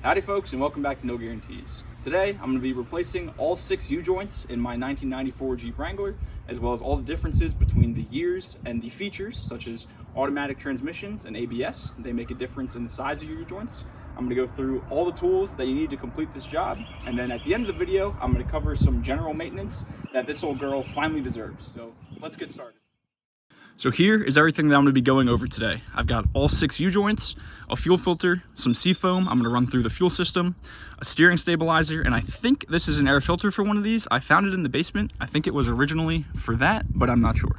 Howdy folks, and welcome back to No Guarantees. Today I'm going to be replacing all 6 U-joints in my 1994 Jeep Wrangler, as well as all the differences between the years and the features such as automatic transmissions and ABS. They make a difference in the size of your U-joints. I'm going to go through all the tools that you need to complete this job, and then at the end of the video I'm going to cover some general maintenance that this old girl finally deserves. So let's get started. So here is everything that I'm going to be going over today. I've got all 6 U-joints, a fuel filter, some seafoam. I'm going to run through the fuel system, a steering stabilizer, and I think this is an air filter for one of these. I found it in the basement. I think it was originally for that, but I'm not sure.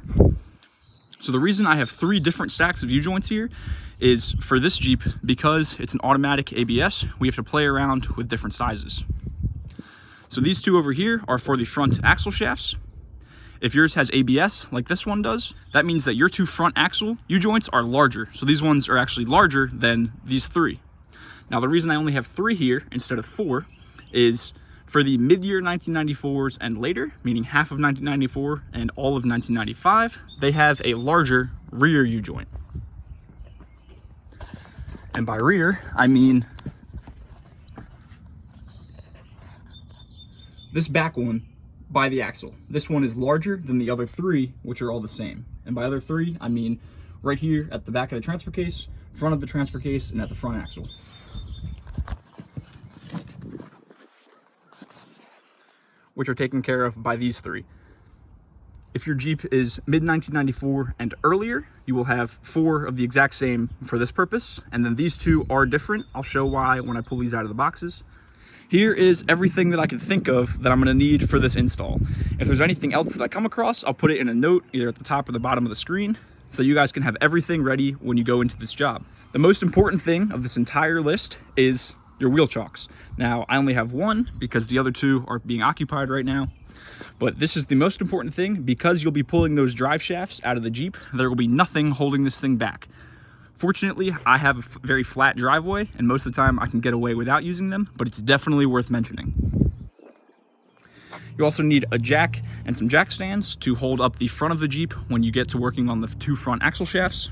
So the reason I have 3 different stacks of U-joints here is for this Jeep, because it's an automatic ABS, we have to play around with different sizes. So these 2 over here are for the front axle shafts. If yours has ABS, like this one does, that means that your 2 front axle U-joints are larger. So these ones are actually larger than these 3. Now the reason I only have 3 here instead of 4 is for the mid-year 1994s and later, meaning half of 1994 and all of 1995, they have a larger rear U-joint. And by rear, I mean this back one by the axle. This one is larger than the other 3, which are all the same. And by other 3, I mean right here at the back of the transfer case, front of the transfer case, and at the front axle. Which are taken care of by these 3. If your Jeep is mid-1994 and earlier, you will have 4 of the exact same for this purpose. And then these 2 are different. I'll show why when I pull these out of the boxes. Here is everything that I can think of that I'm going to need for this install. If there's anything else that I come across, I'll put it in a note either at the top or the bottom of the screen so you guys can have everything ready when you go into this job. The most important thing of this entire list is your wheel chocks. Now, I only have 1 because the other 2 are being occupied right now. But this is the most important thing because you'll be pulling those drive shafts out of the Jeep. There will be nothing holding this thing back. Fortunately, I have a very flat driveway, and most of the time I can get away without using them, but it's definitely worth mentioning. You also need a jack and some jack stands to hold up the front of the Jeep when you get to working on the 2 front axle shafts.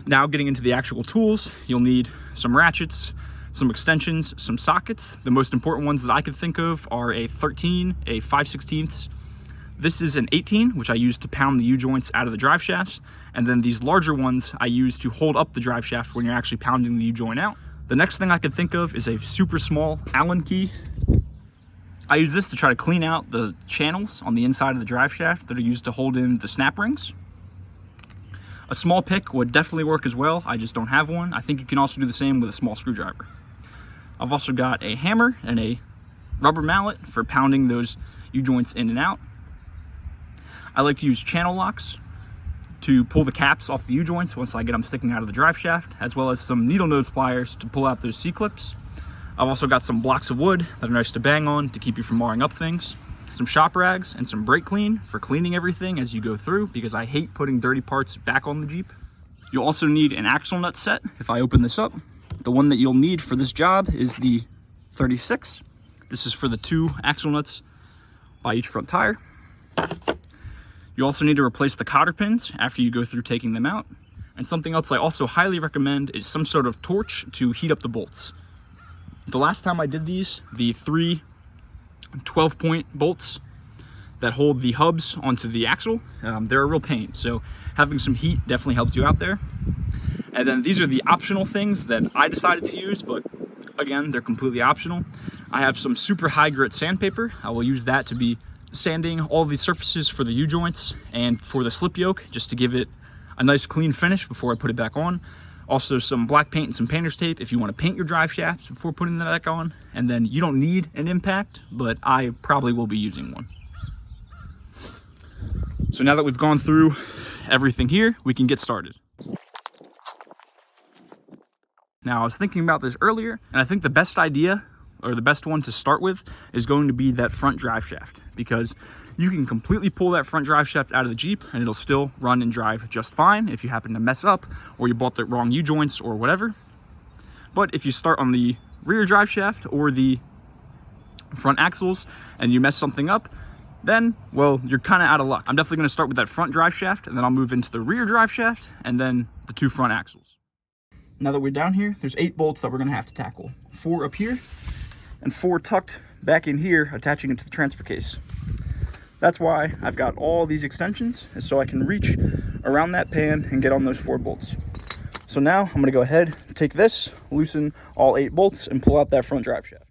Now getting into the actual tools, you'll need some ratchets, some extensions, some sockets. The most important ones that I could think of are a 13, a 5/16. This is an 18, which I use to pound the U-joints out of the drive shafts. And then these larger ones I use to hold up the drive shaft when you're actually pounding the U-joint out. The next thing I could think of is a super small Allen key. I use this to try to clean out the channels on the inside of the drive shaft that are used to hold in the snap rings. A small pick would definitely work as well. I just don't have one. I think you can also do the same with a small screwdriver. I've also got a hammer and a rubber mallet for pounding those U-joints in and out. I like to use channel locks to pull the caps off the U-joints once I get them sticking out of the drive shaft, as well as some needle nose pliers to pull out those C-clips. I've also got some blocks of wood that are nice to bang on to keep you from marring up things. Some shop rags and some brake clean for cleaning everything as you go through, because I hate putting dirty parts back on the Jeep. You'll also need an axle nut set. If I open this up, the one that you'll need for this job is the 36. This is for the 2 axle nuts by each front tire. You also need to replace the cotter pins after you go through taking them out. And something else I also highly recommend is some sort of torch to heat up the bolts. The last time I did these, the 3 12-point bolts that hold the hubs onto the axle, they're a real pain. So having some heat definitely helps you out there. And then these are the optional things that I decided to use, but again, they're completely optional. I have some super high grit sandpaper. I will use that to be sanding all the surfaces for the U-joints and for the slip yoke, just to give it a nice clean finish before I put it back on. Also some black paint and some painter's tape if you want to paint your drive shafts before putting that back on. And then you don't need an impact, but I probably will be using one. So now that we've gone through everything here, we can get started. Now I was thinking about this earlier, and I think the best idea, or the best one to start with, is going to be that front drive shaft, because you can completely pull that front drive shaft out of the Jeep and it'll still run and drive just fine if you happen to mess up or you bought the wrong U-joints or whatever. But if you start on the rear drive shaft or the front axles and you mess something up, then, well, you're kind of out of luck. I'm definitely going to start with that front drive shaft, and then I'll move into the rear drive shaft and then the 2 front axles. Now that we're down here, there's 8 bolts that we're gonna have to tackle. 4 up here and 4 tucked back in here, attaching it to the transfer case. That's why I've got all these extensions, is so I can reach around that pan and get on those 4 bolts. So now I'm gonna go ahead, take this, loosen all 8 bolts, and pull out that front drive shaft.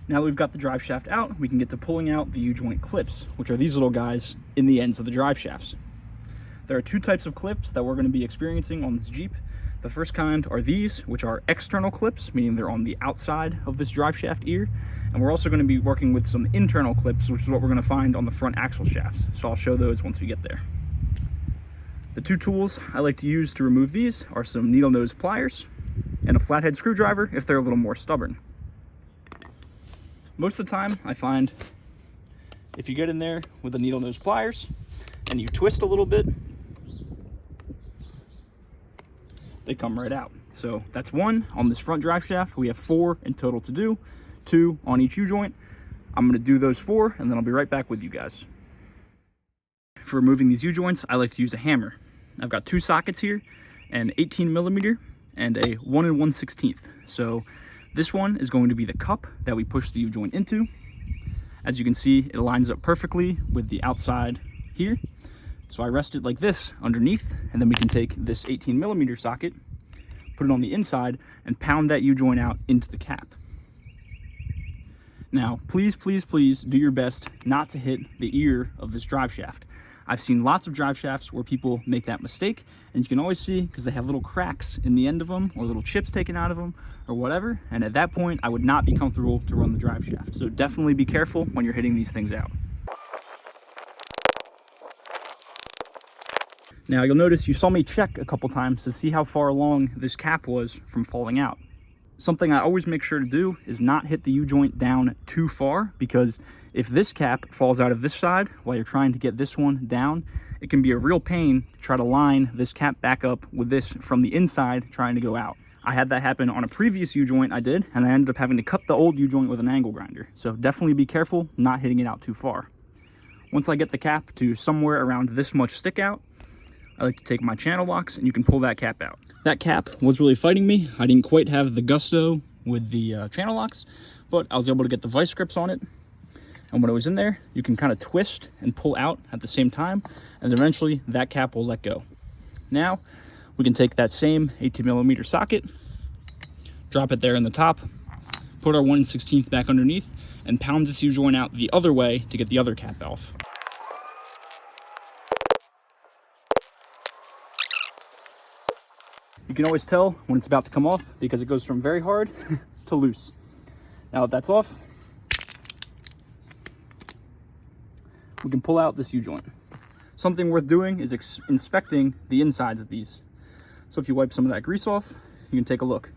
Now that we've got the drive shaft out, we can get to pulling out the U-joint clips, which are these little guys in the ends of the drive shafts. There are 2 types of clips that we're gonna be experiencing on this Jeep. The first kind are these, which are external clips, meaning they're on the outside of this drive shaft ear. And we're also gonna be working with some internal clips, which is what we're gonna find on the front axle shafts. So I'll show those once we get there. The 2 tools I like to use to remove these are some needle nose pliers and a flathead screwdriver if they're a little more stubborn. Most of the time, I find if you get in there with the needle nose pliers and you twist a little bit, they come right out. So that's 1 on this front drive shaft. We have 4 in total to do, 2 on each U-joint. I'm gonna do those 4 and then I'll be right back with you guys. For removing these U-joints, I like to use a hammer. I've got 2 sockets here, an 18mm and a 1 1/16. So this one is going to be the cup that we push the U-joint into. As you can see, it lines up perfectly with the outside here. So I rest it like this underneath, and then we can take this 18mm socket, put it on the inside, and pound that U-joint out into the cap. Now, please, please, please do your best not to hit the ear of this drive shaft. I've seen lots of drive shafts where people make that mistake, and you can always see because they have little cracks in the end of them or little chips taken out of them or whatever. And at that point, I would not be comfortable to run the drive shaft. So definitely be careful when you're hitting these things out. Now you'll notice you saw me check a couple times to see how far along this cap was from falling out. Something I always make sure to do is not hit the U-joint down too far, because if this cap falls out of this side while you're trying to get this one down, it can be a real pain to try to line this cap back up with this from the inside trying to go out. I had that happen on a previous U-joint I did, and I ended up having to cut the old U-joint with an angle grinder. So definitely be careful not hitting it out too far. Once I get the cap to somewhere around this much stick out, I like to take my channel locks and you can pull that cap out. That cap was really fighting me. I didn't quite have the gusto with the channel locks, but I was able to get the vice grips on it. And when it was in there, you can kind of twist and pull out at the same time, and eventually that cap will let go. Now we can take that same 18mm socket, drop it there in the top, put our 1 1/16 back underneath, and pound this U-joint out the other way to get the other cap off. You can always tell when it's about to come off because it goes from very hard to loose. Now that that's off, we can pull out this U-joint. Something worth doing is inspecting the insides of these. So if you wipe some of that grease off, you can take a look.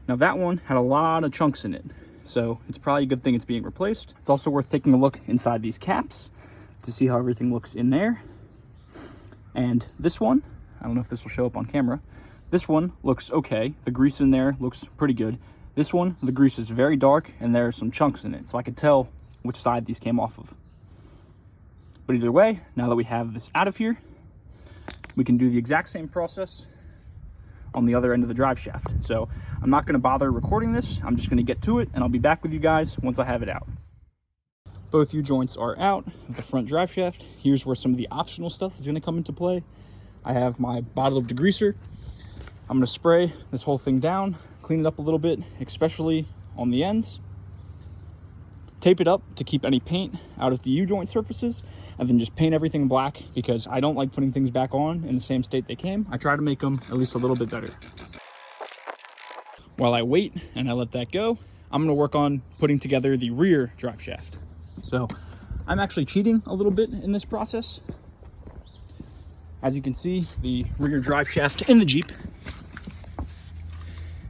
Now that one had a lot of chunks in it, so it's probably a good thing it's being replaced. It's also worth taking a look inside these caps to see how everything looks in there. And this one, I don't know if this will show up on camera, this one looks okay. The grease in there looks pretty good. This one, the grease is very dark and there are some chunks in it, so I could tell which side these came off of. But either way, now that we have this out of here, we can do the exact same process on the other end of the drive shaft. So I'm not gonna bother recording this. I'm just gonna get to it and I'll be back with you guys once I have it out. Both U-joints are out of the front drive shaft. Here's where some of the optional stuff is gonna come into play. I have my bottle of degreaser. I'm gonna spray this whole thing down, clean it up a little bit, especially on the ends. Tape it up to keep any paint out of the U-joint surfaces, and then just paint everything black because I don't like putting things back on in the same state they came. I try to make them at least a little bit better. While I wait and I let that go, I'm gonna work on putting together the rear drive shaft. So I'm actually cheating a little bit in this process. As you can see, the rear drive shaft in the Jeep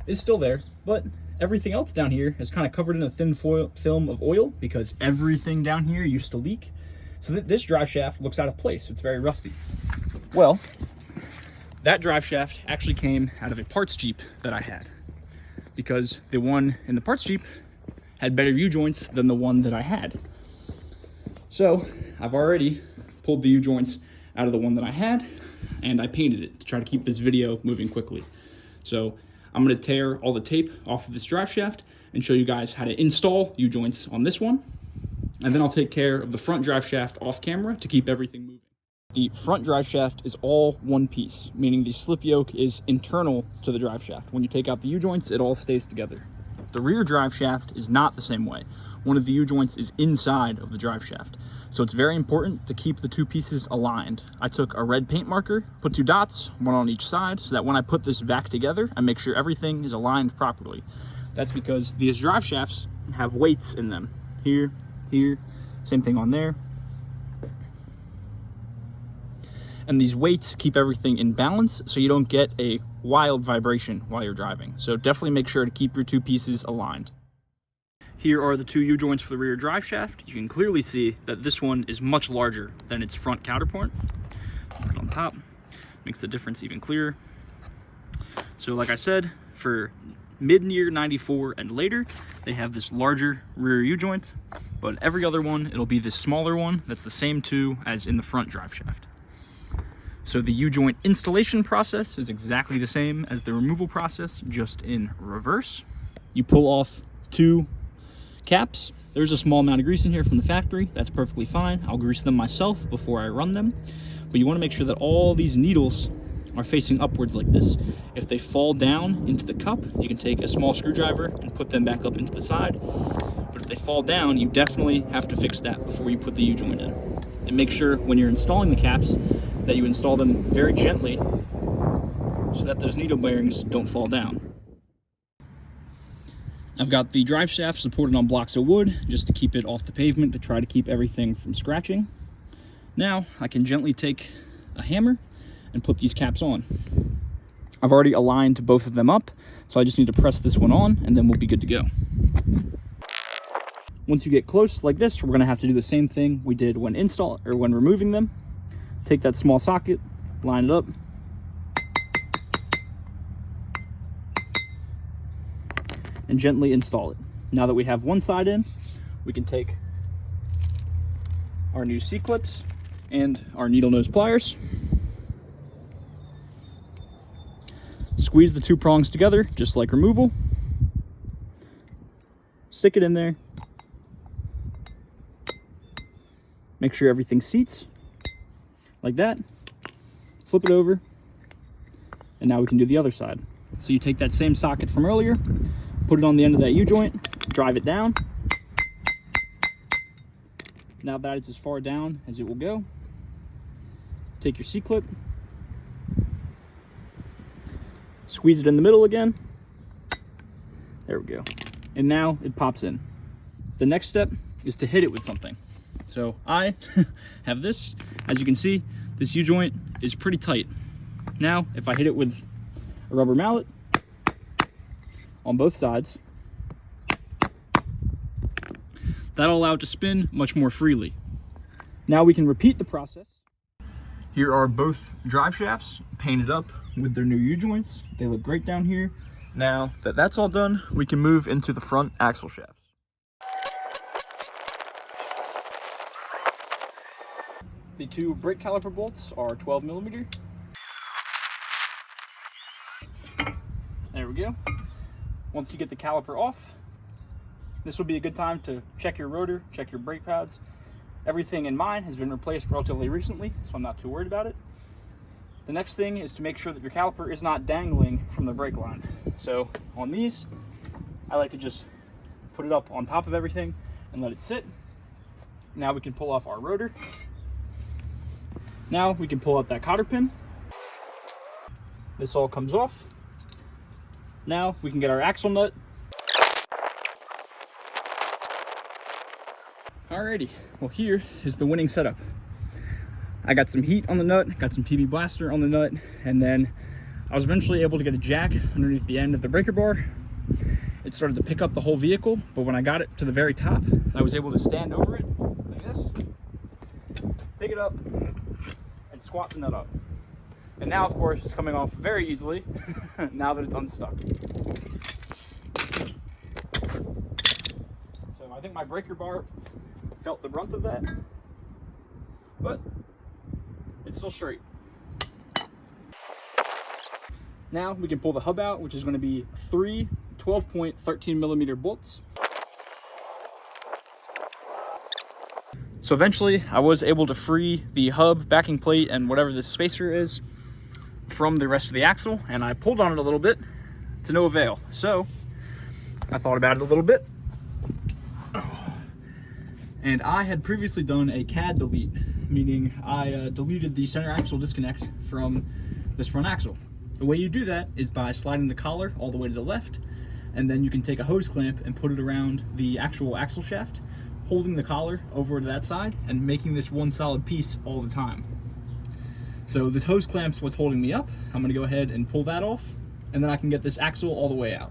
is still there, but everything else down here is kind of covered in a thin film of oil because everything down here used to leak. So this drive shaft looks out of place. It's very rusty. Well, that drive shaft actually came out of a parts Jeep that I had because the one in the parts Jeep had better U-joints than the one that I had. So I've already pulled the U-joints out of the one that I had and I painted it to try to keep this video moving quickly. So I'm going to tear all the tape off of this drive shaft and show you guys how to install U-joints on this one. And then I'll take care of the front drive shaft off camera to keep everything moving. The front drive shaft is all one piece, meaning the slip yoke is internal to the drive shaft. When you take out the U-joints, it all stays together. The rear drive shaft is not the same way. One of the U-joints is inside of the drive shaft. So it's very important to keep the two pieces aligned. I took a red paint marker, put 2 dots, one on each side, so that when I put this back together, I make sure everything is aligned properly. That's because these drive shafts have weights in them. Here, here, same thing on there. And these weights keep everything in balance so you don't get a wild vibration while you're driving. So definitely make sure to keep your two pieces aligned. Here are the 2 U-joints for the rear drive shaft. You can clearly see that this one is much larger than its front counterpart. Put it on top, makes the difference even clearer. So like I said, for mid-year 94 and later, they have this larger rear U-joint, but every other one, it'll be this smaller one that's the same 2 as in the front drive shaft. So the U-joint installation process is exactly the same as the removal process, just in reverse. You pull off 2 caps. There's a small amount of grease in here from the factory. That's perfectly fine. I'll grease them myself before I run them. But you want to make sure that all these needles are facing upwards like this. If they fall down into the cup, you can take a small screwdriver and put them back up into the side. But if they fall down, you definitely have to fix that before you put the U-joint in. And make sure when you're installing the caps that you install them very gently so that those needle bearings don't fall down. I've got the drive shaft supported on blocks of wood just to keep it off the pavement to try to keep everything from scratching. Now I can gently take a hammer and put these caps on. I've already aligned both of them up, so I just need to press this one on and then we'll be good to go. Once you get close like this, we're going to have to do the same thing we did when removing them. Take that small socket, line it up, and gently install it. Now that we have one side in, we can take our new C-clips and our needle nose pliers, squeeze the 2 prongs together just like removal, stick it in there, make sure everything seats like that, flip it over, and now we can do the other side. So you take that same socket from earlier, put it on the end of that U-joint, drive it down. Now that it's as far down as it will go, take your C-clip, squeeze it in the middle again. There we go. And now it pops in. The next step is to hit it with something. So I have this. As you can see, this U-joint is pretty tight. Now, if I hit it with a rubber mallet on both sides, that'll allow it to spin much more freely. Now we can repeat the process. Here are both drive shafts painted up with their new U-joints. They look great down here. Now that that's all done, we can move into the front axle shafts. The 2 brake caliper bolts are 12mm. There we go. Once you get the caliper off, this will be a good time to check your rotor, check your brake pads. Everything in mine has been replaced relatively recently, so I'm not too worried about it. The next thing is to make sure that your caliper is not dangling from the brake line. So on these, I like to just put it up on top of everything and let it sit. Now we can pull off our rotor. Now we can pull out that cotter pin. This all comes off. Now we can get our axle nut. Alrighty, well here is the winning setup. I got some heat on the nut, got some PB Blaster on the nut, and then I was eventually able to get a jack underneath the end of the breaker bar. It started to pick up the whole vehicle, but when I got it to the very top, I was able to stand over it like this, pick it up, and squat the nut up. And now, of course, it's coming off very easily now that it's unstuck. So I think my breaker bar felt the brunt of that, but it's still straight. Now we can pull the hub out, which is going to be 3 12.13 millimeter bolts. So eventually I was able to free the hub, backing plate, and whatever this spacer is from the rest of the axle, and I pulled on it a little bit to no avail. So I thought about it a little bit, and I had previously done a CAD delete, meaning I deleted the center axle disconnect from this front axle. The way you do that is by sliding the collar all the way to the left, and then you can take a hose clamp and put it around the actual axle shaft, holding the collar over to that side and making this one solid piece all the time. So this hose clamp's what's holding me up. I'm gonna go ahead and pull that off, and then I can get this axle all the way out.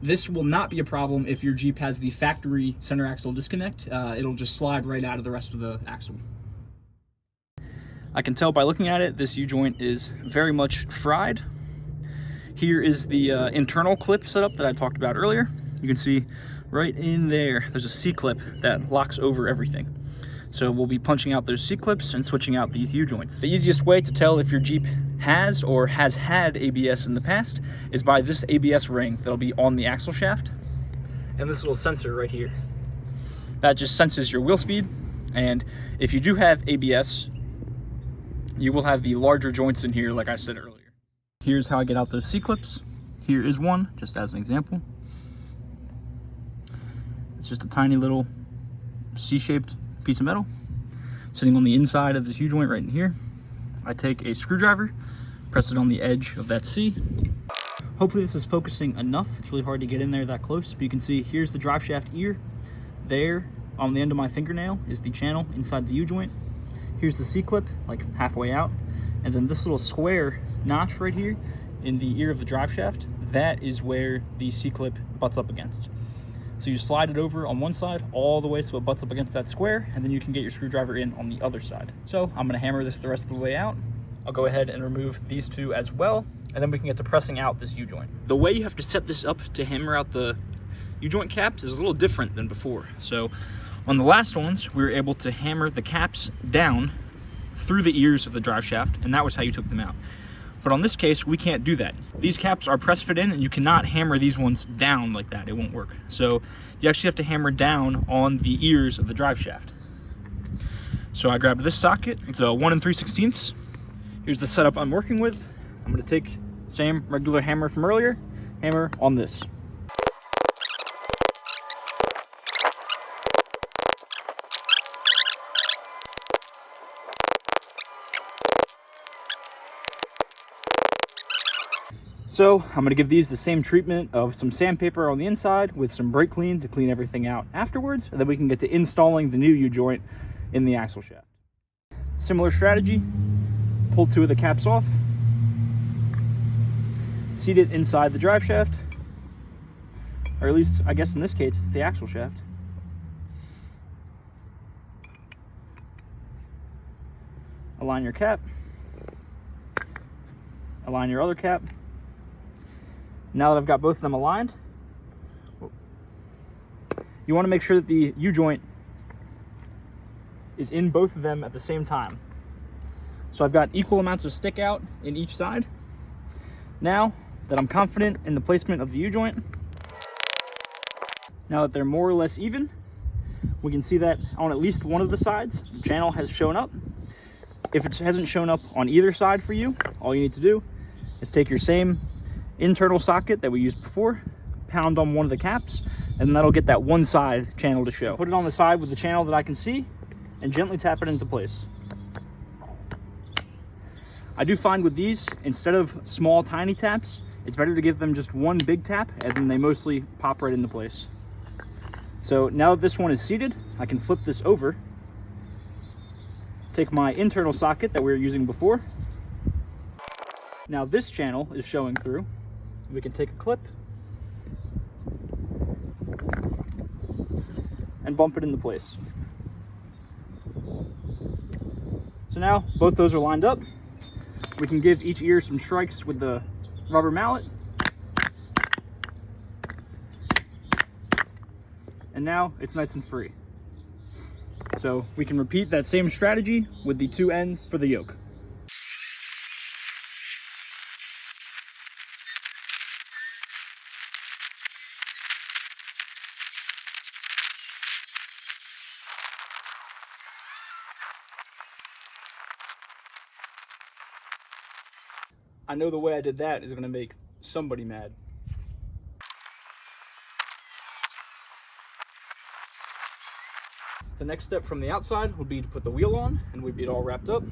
This will not be a problem if your Jeep has the factory center axle disconnect. It'll just slide right out of the rest of the axle. I can tell by looking at it, this U-joint is very much fried. Here is the internal clip setup that I talked about earlier. You can see right in there, there's a C-clip that locks over everything. So we'll be punching out those C-clips and switching out these U-joints. The easiest way to tell if your Jeep has or has had ABS in the past is by this ABS ring that'll be on the axle shaft, and this little sensor right here. That just senses your wheel speed, and if you do have ABS, you will have the larger joints in here like I said earlier. Here's how I get out those C-clips. Here is one, just as an example. It's just a tiny little C-shaped piece of metal sitting on the inside of this U-joint right in here. I take a screwdriver, press it on the edge of that C. Hopefully this is focusing enough. It's really hard to get in there that close, but you can see here's the drive shaft ear. There on the end of my fingernail is the channel inside the U-joint. Here's the C-clip, like halfway out. And then this little square notch right here in the ear of the drive shaft, that is where the C-clip butts up against. So you slide it over on one side all the way so it butts up against that square, and then you can get your screwdriver in on the other side. So I'm gonna hammer this the rest of the way out. I'll go ahead and remove these two as well, and then we can get to pressing out this U-joint. The way you have to set this up to hammer out the U-joint caps is a little different than before. So on the last ones, we were able to hammer the caps down through the ears of the drive shaft, and that was how you took them out. But on this case, we can't do that. These caps are press fit in, and you cannot hammer these ones down like that. It won't work. So you actually have to hammer down on the ears of the drive shaft. So I grabbed this socket. It's a 1 3/16. Here's the setup I'm working with. I'm gonna take the same regular hammer from earlier, hammer on this. So I'm gonna give these the same treatment of some sandpaper on the inside with some brake clean to clean everything out afterwards, and then we can get to installing the new U-joint in the axle shaft. Similar strategy, pull 2 of the caps off, seat it inside the drive shaft, or at least I guess in this case it's the axle shaft. Align your cap, align your other cap. Now that I've got both of them aligned, you want to make sure that the U-joint is in both of them at the same time. So I've got equal amounts of stick out in each side. Now that I'm confident in the placement of the U-joint, now that they're more or less even, we can see that on at least one of the sides, the channel has shown up. If it hasn't shown up on either side for you, all you need to do is take your same internal socket that we used before, pound on one of the caps, and that'll get that one side channel to show. Put it on the side with the channel that I can see and gently tap it into place. I do find with these, instead of small tiny taps, it's better to give them just one big tap, and then they mostly pop right into place. So now that this one is seated, I can flip this over, take my internal socket that we were using before. Now this channel is showing through. We can take a clip and bump it into place. So now both those are lined up. We can give each ear some strikes with the rubber mallet. And now it's nice and free. So we can repeat that same strategy with the 2 ends for the yoke. I know the way I did that is gonna make somebody mad. The next step from the outside would be to put the wheel on, and we'd be all wrapped up.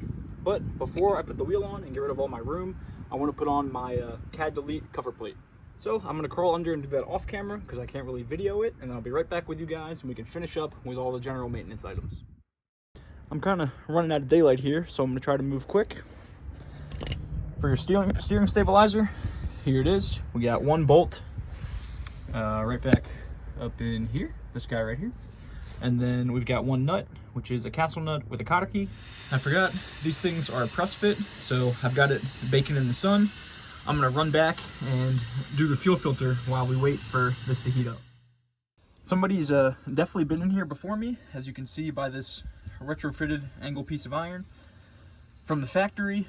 But before I put the wheel on and get rid of all my room, I want to put on my CAD delete cover plate. So I'm going to crawl under and do that off camera because I can't really video it, and then I'll be right back with you guys and we can finish up with all the general maintenance items. I'm kind of running out of daylight here, so I'm going to try to move quick. For your steering stabilizer, here it is. We got one bolt right back up in here, this guy right here. And then we've got one nut, which is a castle nut with a cotter key. I forgot, these things are a press fit, so I've got it baking in the sun. I'm gonna run back and do the fuel filter while we wait for this to heat up. Somebody's definitely been in here before me, as you can see by this retrofitted angle piece of iron. From the factory,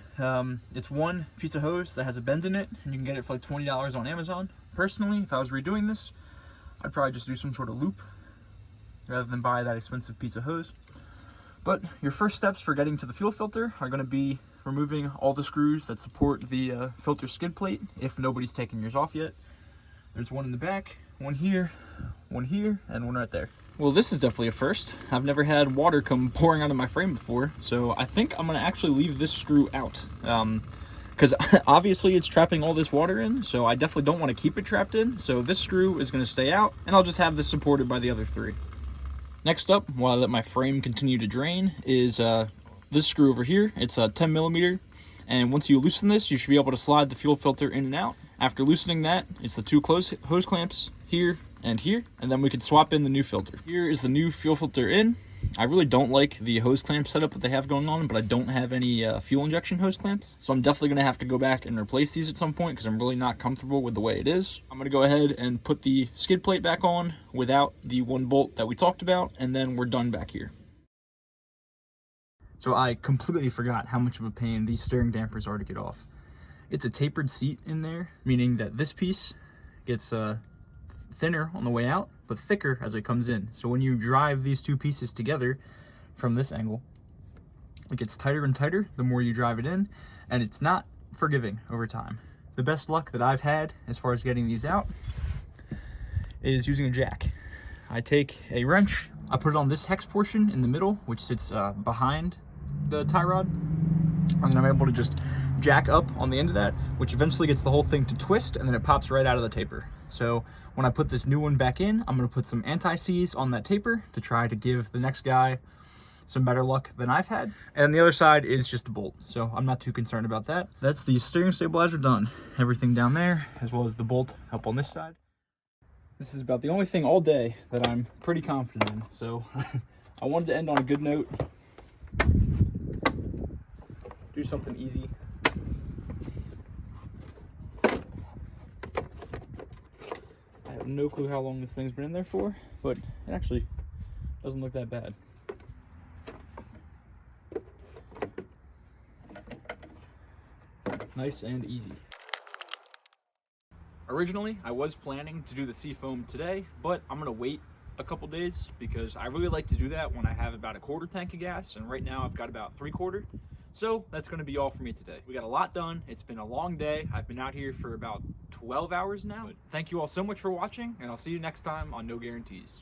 it's one piece of hose that has a bend in it, and you can get it for like $20 on Amazon. Personally, if I was redoing this, I'd probably just do some sort of loop rather than buy that expensive piece of hose. But your first steps for getting to the fuel filter are going to be removing all the screws that support the filter skid plate, if nobody's taken yours off yet. There's one in the back, one here, and one right there. Well, this is definitely a first. I've never had water come pouring out of my frame before, so I think I'm going to actually leave this screw out. Because obviously it's trapping all this water in, so I definitely don't want to keep it trapped in. So this screw is going to stay out, and I'll just have this supported by the other three. Next up, while I let my frame continue to drain, is this screw over here. It's a 10 millimeter, and once you loosen this, you should be able to slide the fuel filter in and out. After loosening that, it's the two hose clamps here, and then we can swap in the new filter. Here is the new fuel filter in. I really don't like the hose clamp setup that they have going on, but I don't have any fuel injection hose clamps, so I'm definitely going to have to go back and replace these at some point because I'm really not comfortable with the way it is. I'm going to go ahead and put the skid plate back on without the one bolt that we talked about, and then we're done back here. So I completely forgot how much of a pain these steering dampers are to get off. It's a tapered seat in there, meaning that this piece gets thinner on the way out, but thicker as it comes in. So when you drive these two pieces together from this angle, it gets tighter and tighter the more you drive it in, and it's not forgiving over time. The best luck that I've had as far as getting these out is using a jack. I take a wrench, I put it on this hex portion in the middle, which sits behind the tie rod, and then I'm able to just jack up on the end of that, which eventually gets the whole thing to twist, and then it pops right out of the taper. So when I put this new one back in, I'm going to put some anti-seize on that taper to try to give the next guy some better luck than I've had. And the other side is just a bolt, so I'm not too concerned about that. That's the steering stabilizer done. Everything down there, as well as the bolt up on this side. This is about the only thing all day that I'm pretty confident in, so I wanted to end on a good note. Do something easy. I have no clue how long this thing's been in there for, but it actually doesn't look that bad. Nice and easy. Originally, I was planning to do the seafoam today, but I'm gonna wait a couple days because I really like to do that when I have about a quarter tank of gas, and right now I've got about 3/4. So that's going to be all for me today. We got a lot done. It's been a long day. I've been out here for about 12 hours now. But thank you all so much for watching, and I'll see you next time on No Guarantees.